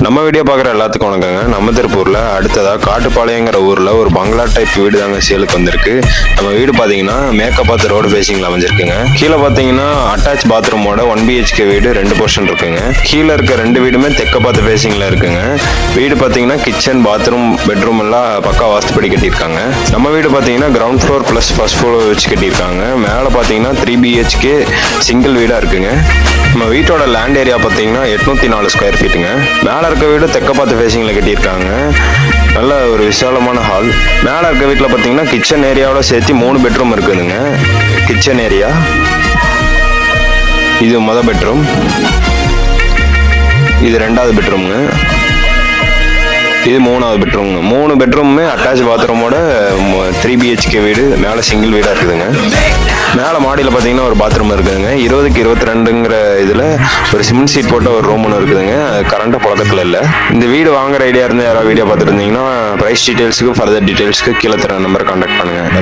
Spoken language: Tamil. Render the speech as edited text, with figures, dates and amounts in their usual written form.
நம்ம வீடியோ பார்க்குற எல்லாத்துக்கும் வணக்கங்க. நம்ம திருப்பூரில் அடுத்ததாக காட்டுப்பாளையங்கிற ஊரில் ஒரு பங்களா டைப் வீடு தாங்க சேலுக்கு வந்திருக்கு. நம்ம வீடு பார்த்தீங்கன்னா மேக்கப் பார்த்து ரோடு ஃபேஸிங்கில் அமைஞ்சிருக்குங்க. கீழே பார்த்தீங்கன்னா அட்டாச் பாத்ரூமோட 1 BHK வீடு 2 போர்ஷன் இருக்குங்க. கீழே இருக்க 2 வீடுமே தெற்க பார்த்து ஃபேஸிங்கில் இருக்குங்க. வீடு பார்த்தீங்கன்னா கிச்சன் பாத்ரூம் பெட்ரூம் எல்லாம் பக்கா வாஸ்துப்படி கட்டியிருக்காங்க. நம்ம வீடு பார்த்தீங்கன்னா ground floor plus first floor வச்சு கட்டியிருக்காங்க. மேலே பார்த்தீங்கன்னா 3 BHK சிங்கிள் வீடாக இருக்குங்க. நம்ம வீட்டோட லேண்ட் ஏரியா பார்த்தீங்கன்னா 804 ஸ்கொயர் ஃபீட்டுங்க. மேலே இருக்க வீடு தெற்க பார்த்து ஃபேஸிங்கில் கட்டியிருக்காங்க. நல்ல ஒரு விசாலமான ஹால். மேலே இருக்க வீட்டில் பார்த்தீங்கன்னா கிச்சன் ஏரியாவோட சேர்த்து 3 பெட்ரூம் இருக்குதுங்க. கிச்சன் ஏரியா இது மொதல் பெட்ரூம், இது 2வது பெட்ரூமுங்க, இது 3வது பெட்ரூம்ங்க. 3 பெட்ரூமுமே அட்டாச் பாத்ரூமோட 3 BHK வீடு. மேலே சிங்கிள் வீடாக இருக்குதுங்க. மேலே மாடியில் பார்த்தீங்கன்னா ஒரு பாத்ரூம் இருக்குதுங்க. 20க்கு 22ங்கிற இதில் ஒரு சிமெண்ட் சீட் போட்ட ஒரு ரூம் ஒன்று இருக்குதுங்க. கரண்ட்டு பக்கத்தில் இல்லை. இந்த வீடு வாங்குற ஐடியா இருந்தால் யாராவது வீடியோ பார்த்துட்டு இருந்தீங்கன்னா ப்ரைஸ் டீட்டெயில்ஸுக்கு ஃபர்தர் டீட்டெயில்ஸ்க்கு கீழே தர நம்பரை கான்டாக்ட் பண்ணுங்கள்.